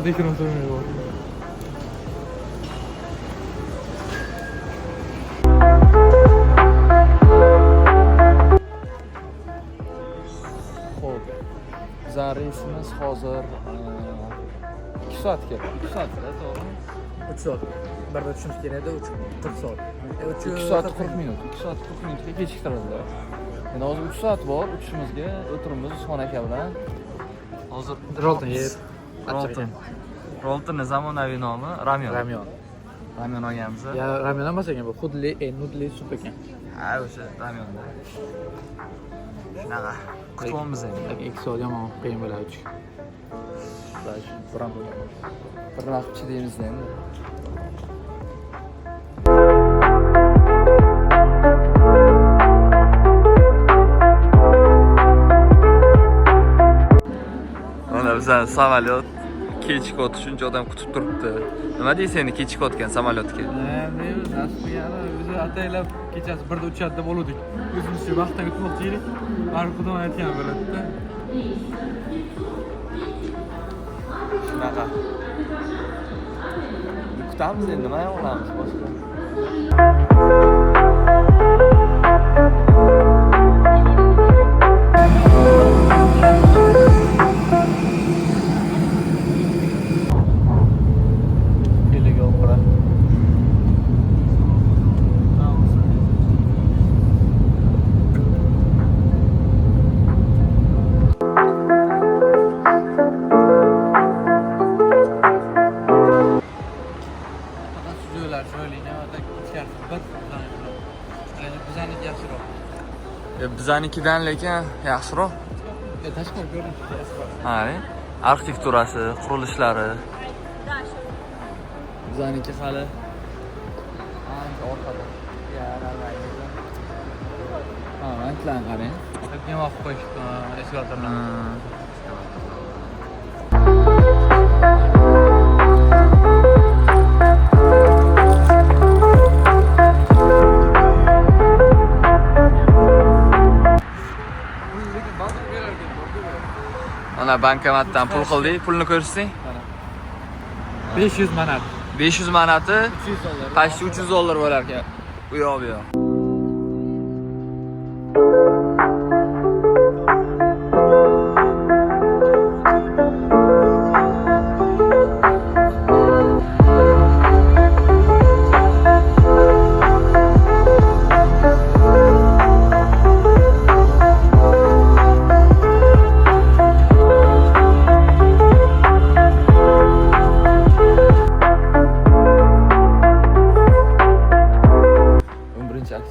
tekrar oturmuyor. Xo'p. Bizning reysimiz hozir 2 soatga. 2 soatda, to'g'rimi? 3 soat. Birda tushimiz kerak edi, 40 soat. 2 soat 40 minut. 2 soat 40 minutga kechiktirildi. Endi hozir 3 soat bor, uchishimizga o'tirimiz Usmon aka bilan. Hozir Rolton yer. Roltonning zamonaviy nomi Ramyon. Ramyon. Ramyon olganmiz. Ya ramyon emas ekan bu, xudli, nudli sup ekan. Ha, o'sha Ramyonda. Shunaqa. Kutyapmiz endi. 2 soat yomon qiyin bo'ladi. Bir vaqt chidaymiz endi. Mana bizning samolyot kechikib shuncha odam kutib turibdi. Nima deysiz endi kechikayotgan samolyotga? Deymiz, nasib qilgani biz ataylab kechasi 1da uchadi deb oluvdik. O'zimizcha vaqtdan kutmoqchi edik. Baribir xudo aytgan bo'ladi-da. Shunaqa. Kutamiz endi, nima qilamiz boshqa? Bizanikidan lekin yaxshiroq. Tashqari ko'rinishi yaxshiroq. Ha, arxitekturasi, qurilishlari. Bizaniki hali ancha orqada. Ha, antlarni qarang. Kim vaqt qo'yishdi eskalatorlarni. Mana bankomatdan pul qildik, pulni ko'rsang. 500 manat. 500 manati 300 dollar. Pashti 300 dollar bo'lar ekan. Bu yoq bu yoq.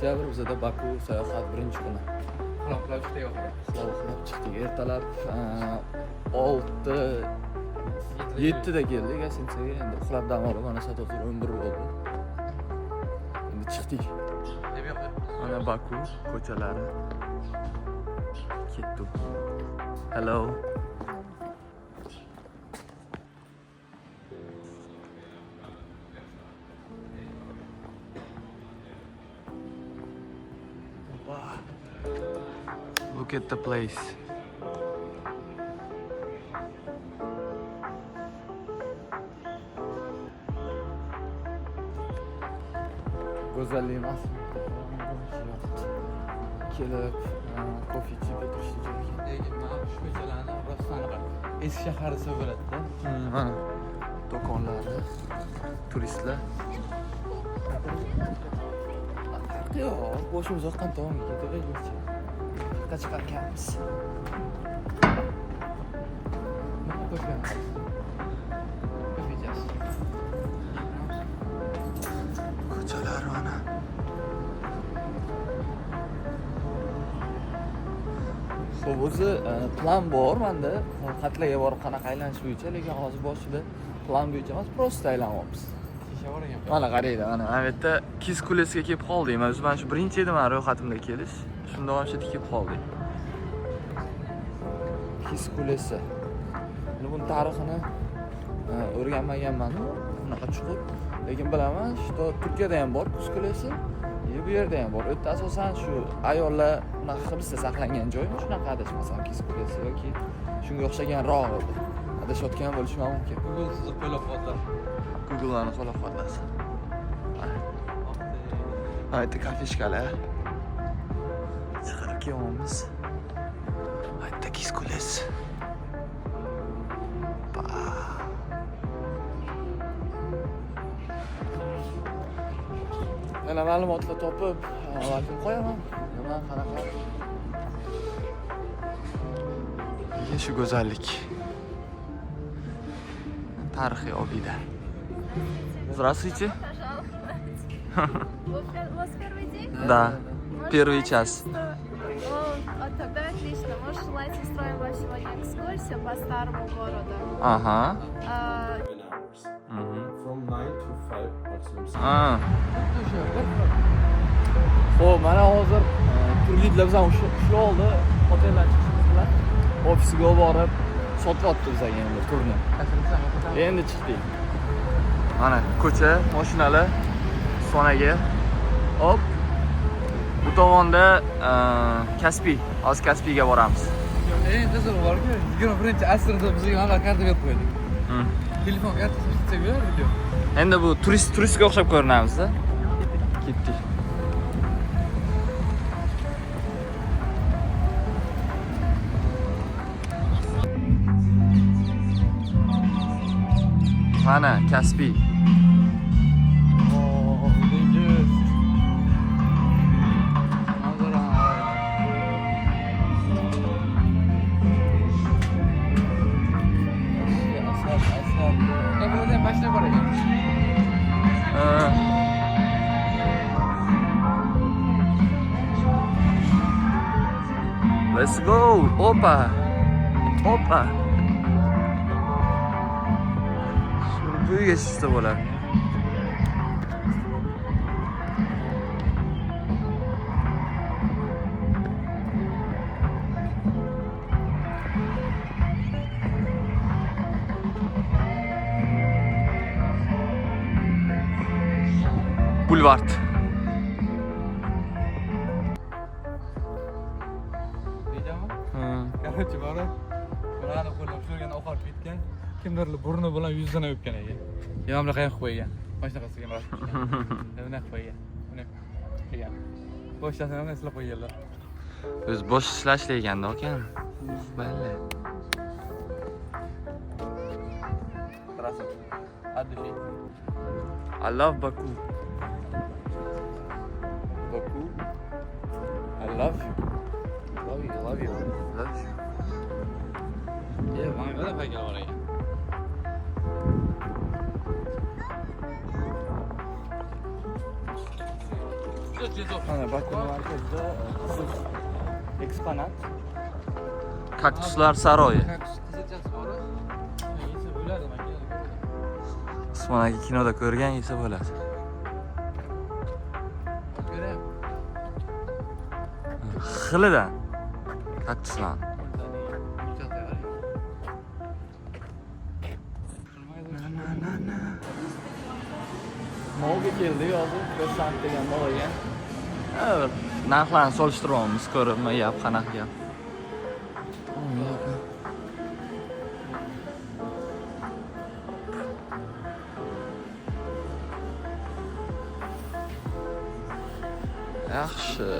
Oktyabr bizda Baku sayohat birinchi kuni. Quloqlar juda yoqadi. Quloqlab chiqdik. Ertalab 7da keldik, Asensaga. Endi uxlab dam olib, mana soat 11 bo'ldi. Endi chiqdik. Deb yoqdi. Mana Baku ko'chalari. Ketdik. Hello. Look at the place. Go'zallik emas. Kelib, kofe ichib o'tirish joy. Lekin mana shu ko'chalarni rostdan qara. Eski shahar desa bo'ladi-da. Mana do'konlari, turistlar. Yo'q, boshimiz oqqan tomonga ketaverdik. Chiqarkanmiz. Nima qo'shamiz? Ko'payamiz. Ko'chalar mana. Xo'p, o'zi plan bor menda. Xatlarga borib qanaqa aylanish bo'yicha, lekin hozir boshida plan bo'yicha emas, prosta aylanyapmiz. Shisha bor ekan. Mana qaranglar, mana bu yerda Kiz kulesiga kelib qoldik. Mana shu birinchi edi men ro'yxatimda kelish. Shunda ham shu yerga kelib qoldik. Kiz kulesi. Buni tarixini o'rganmaganman, bunaqa chuqur. Lekin bilaman, shu Turkiyada ham bor Kiz kulesi. Bu yerda ham bor. U yerda asosan shu ayollar bunaqa hibsda saqlangan joymi? Shunaqa adashmasam Kiz kulesi yoki shunga o'xshaganroq edi. adashayotgan bo'lishim mumkin. Google sizni qo'llab-quvvatlar. Google mani qo'llab-quvvatlasin. Haydi kafeshkalar. Chiqarib kelyapmiz. Haydi kiskules. Yana ma'lumotlar topib, vakil qo'yaman. Nima qanaqa? Nega shu go'zallik? Tarixiy obida. Здравствуйте. У вас первый день? Да. Может, Первый желаете, час. Тогда отлично. Может, желаете, устроим вам сегодня экскурсию по старому городу? Aha. А, From 9 to 5 maximum. Ha. Xo'p, mana hozir turliklar bizdan ushla oldi. Oteldan chiqishimiz bilan ofisga borib sotyapti bizga endi turni. Endi chiqdik. Mana ko'cha, mashinalar sonaga. Hop. Bu tomonda Kaspiy, hozir Kaspiyga boramiz. Eng qizig'i borki, 21-asrda bizga mana karta berib qo'ydik. Telefon kartasini tutsak bo'ladimi? Endi bu turistga o'xshab ko'rinamiz-da. Ketdik. Mana Kaspiy. Oh, dengiz. Manzara. Asad. Buradan başlab bor ekan. Let's go. Opa. Opa. Shuni buyiga tushsa bo'ladi. Bulvard. Deyapmi? Короче, bora. Bularni qo'llab shurgan oqarib ketgan. Kimdir burni bilan yuzini o'pgan ekan. Yana bunaqa qilib qo'ygan. Mana shunaqasiga mana. Bunaqa qo'ygan. Buni qilgan. Boshlasini eslab qo'yganlar. O'zi bosh ishlashlaganda ekan. Balli. Здравствуйте. Отдыхай. I love Baku. Baku. I love you. Love you, love you. Love you. Mana bunaqa qilgan bor ekan. Mana Baku markazida qiziq eksponat. Kaktuslar saroyi. Qizilchasi bor. Yesa bo'ladi menga. Usmon aka kinoda ko'rgan yesa bo'ladi. Ko'rayapman. Xilidan kaktuslar. Molga keldik hozir, Croissant degan molga. Evet, narxlarni solishtiryapmiz, ko'rib nima gap, qanaqa gap. Yaxshi.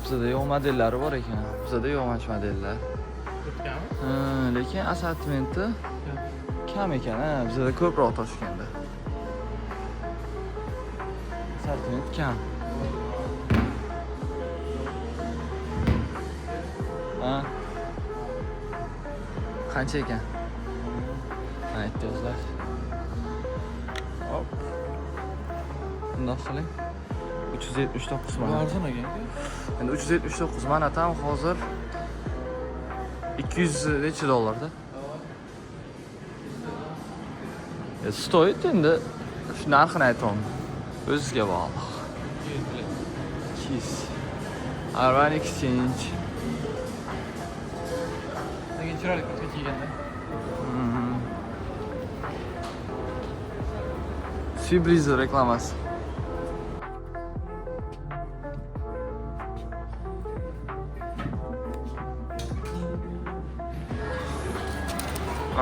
Bizda yo'q modellari bor ekan. Bizda yo'q mana shu modellar. Lekin assortimenti kam ekan, bizda ko'proq Toshkentda. Assortiment kam. Qancha ekan? Aytdingizlar. Hop. Bundoq qiling. 379 manat. Arzon ekan. Endi 379 manat ham hozir 200 necha dollarda? Stoyt endi shu narxini aytaman. O'zizga bog'liq. 200. Urban Exchange. Lekin chiroyli kurtka kiyganda. Fibrizer reklamasi.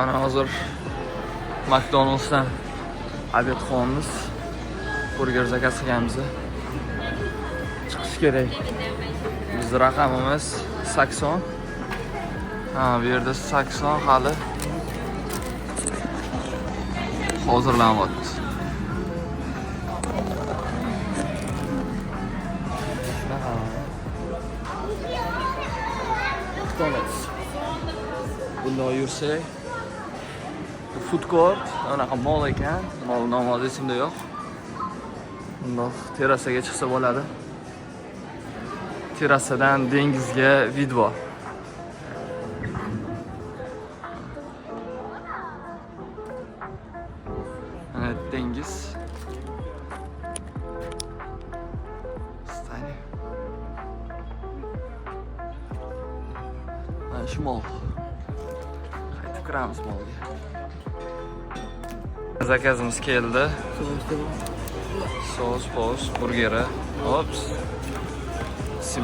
Mana hozir McDonald'sdan obed qilyapmiz. Burger zakaz qilganmiz. Chiqish kerak. Bizning raqamimiz 80. Ha, bu yerda 80 hali hozirlanyapti. McDonald's. Bunday yursak, food court, anaqa mol ekan. Mol nomi esimda yo'q. Bundoq terasaga chiqsa bo'ladi. Terasadan dengizga vid bor. Mana dengiz. Stani. Mana shu mol. Qaytib kiramiz molga. Zakazimiz keldi. Sos, burgeri. Ops.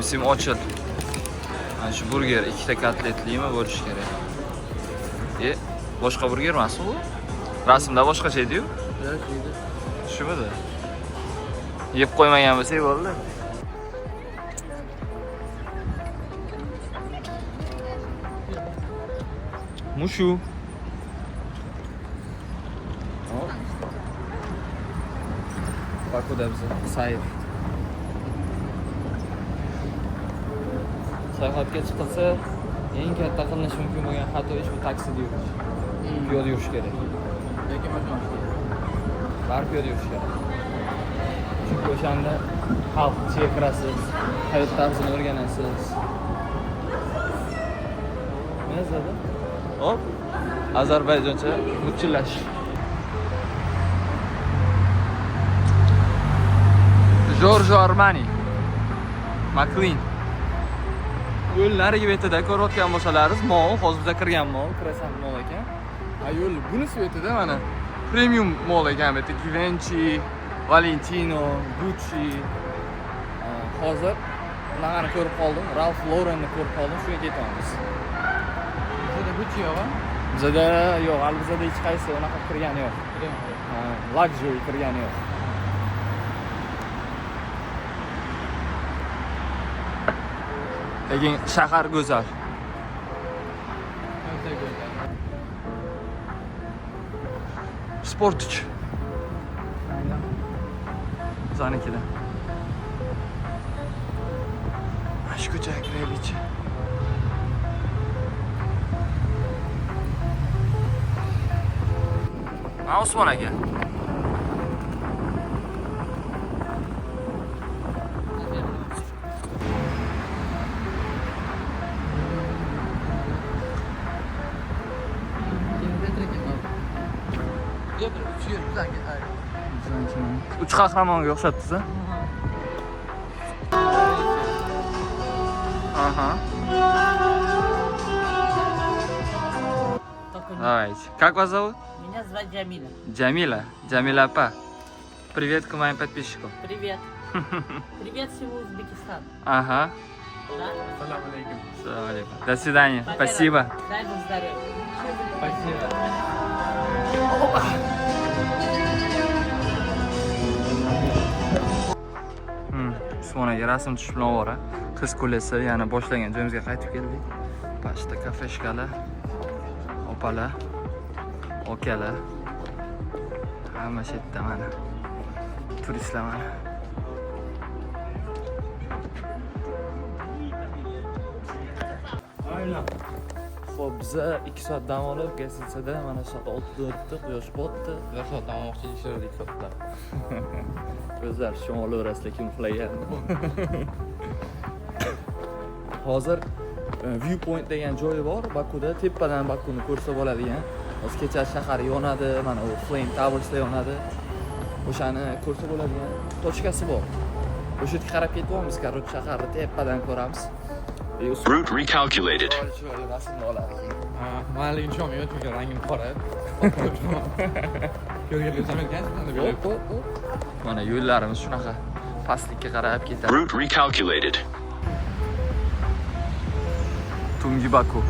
Sim ochil. Mana shu burger ikkita kotletlimi bo'lishi kerak. Boshqa burger emas u? Rasmda boshqacha edi-yu. Shumidi? Yeb qo'ymagan bo'lsak bo'ldi. Mushu. Bakuda biz sayr. Sayohatga chiqilsa, eng katta qilinish mumkin bo'lgan xato ish bu taksida yurish. Piyoda yurish kerak. Yoki mashina Barib piyoda yurish kerak. Chunki o'shanda xalq ichiga kirasiz, hayot tarzini o'rganasiz. Mazada. Hop. Ozarbayjoncha muchillash. Giorgio Armani. McLean. Yo'l narigi betida ko'rayotgan bo'lsalaringiz, mol, hozir bizga kirgan mol, kirasan mol ekan. Ha, yo'l bunisi betida mana premium mol ekan, bu yerda Givenchy, Valentino, Gucci. Hozir bunaqani ko'rib qoldim, Ralph Laurenni ko'rib qoldim, shunga ketyapmiz. Bizda Gucci yo'qmi? Bizda yo'q, bizda hech qaysi unaqa kirgani yo'q. Ha, luxury kirgani yo'q. Lekin shahar go'zal. Sportchi. Biznikida. Shu ko'chaga kiraylik. Osmon aka. Uch qahramonga o'xshatdingiz a? Ага. Давайте. Как вас зовут? Меня зовут Джамиля. Джамиля. Джамиля апа. Привет к моим подписчикам. Привет. Привет всему Узбекистану. Ага. Да? Салам алейкум. Салам алейкум. До свидания. Пока. Спасибо. Дай Бог здоровья. Спасибо. Usmonaga rasm tushib olora. Qiz kulasi yana boshlagan joyimizga qaytib keldik. Pashta kafeshkalar, opalar, okalar. Hamma shu yerda mana. Turistlar mana. Xo'p, biz 2 soat dam olib, Gazitsada mana soat 6 o'tdi, quyosh botdi. Bir soat damoqchi ishlardik soatda. Ko'zlar shimol orasida kim uxlagan. Hozir viewpoint degan joyi bor, Bakuda, tepadan Bakuni ko'rsa bo'ladigan. Hozir kecha shahar yonadi, mana u Flame Towersda yonadi. O'shani ko'rsa bo'ladigan tochkasi bor. O'sha yerga qarab ketyapmiz, korot shaharni tepadan ko'ramiz. Route recalculated. Rasmni oladi. Mayli inshom yo'q, chunki rangim qora. Yo'lga o'zim ekansiz, Mana yo'llarimiz shunaqa pastlikka qarab ketadi. Route recalculated. Tungi Baku.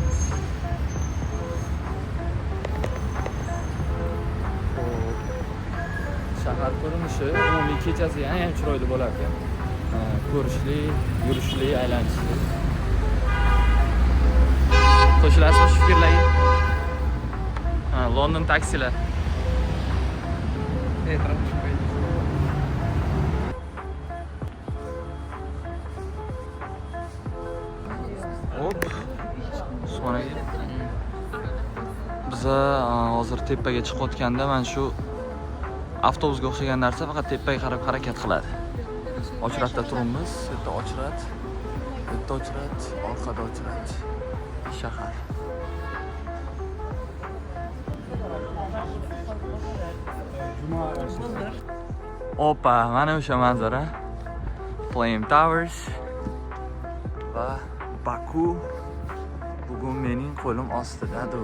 shahar ko'rinishi umumiy kechasi ham chiroyli bo'lar ekan. Ko'rishli, yurishli, aylanishli. Qo'shilasizmi shu fikrlarga? London taksilar. Hop. Sonra biza hozir tepaga chiqayotganda mana shu avtobusga o'xshagan narsa faqat tepaga qarab harakat qiladi. Ochratda turibmiz. Bu yerda ochrat. Bu yerda ochrat, orqada ochrat. Shahar. Opa, mana o'sha manzara. Flame Towers va Baku bugun mening qo'lim ostida-du.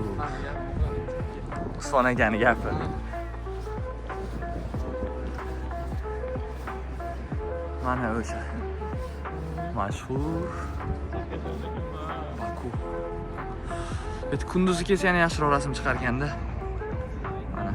Son akani gapi. Mana o'sha mashhur Baku. Bet kunduzi kelsa yana yaxshiroq rasm chiqarganda. Mana.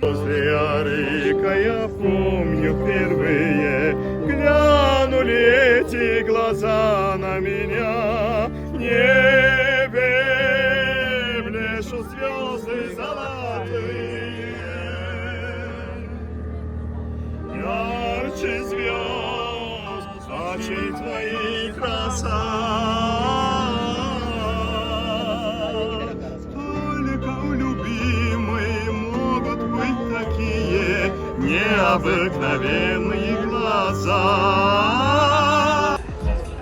Возле Арика я помню впервые глянули эти глаза на меня. В небе блещут звезды золотые, ярче звезд очи твои краса. Необыкновенные глаза.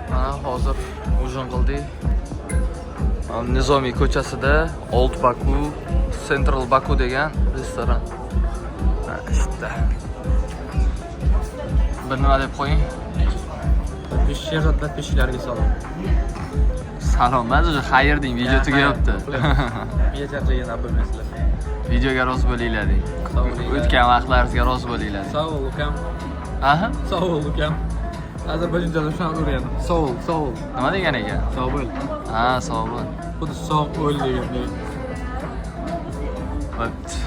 Mana hozir ujin qildik. Nizomiy ko'chasida Old Baku, Central Baku degan restoran. İşte. Bir nima deb qo'ying. Sherzod podpishchilarga salom. Salom, mana o'sha xayr deng, video tugayapti. Miya charchagan bo'lmaysizlar. Videoga rozi bo'linglar deng. O'tgan vaqtlaringizga rozi bo'linglar. Sağ ol ukam. Aha. Sağ ol ukam. Ozarbayjonda shuni o'rgandim. Sağ ol. Nima degan ekan? Sağ bo'l. Ha, sog' bo'l. Xuddi sog' bo'l degandek. Bo'pti.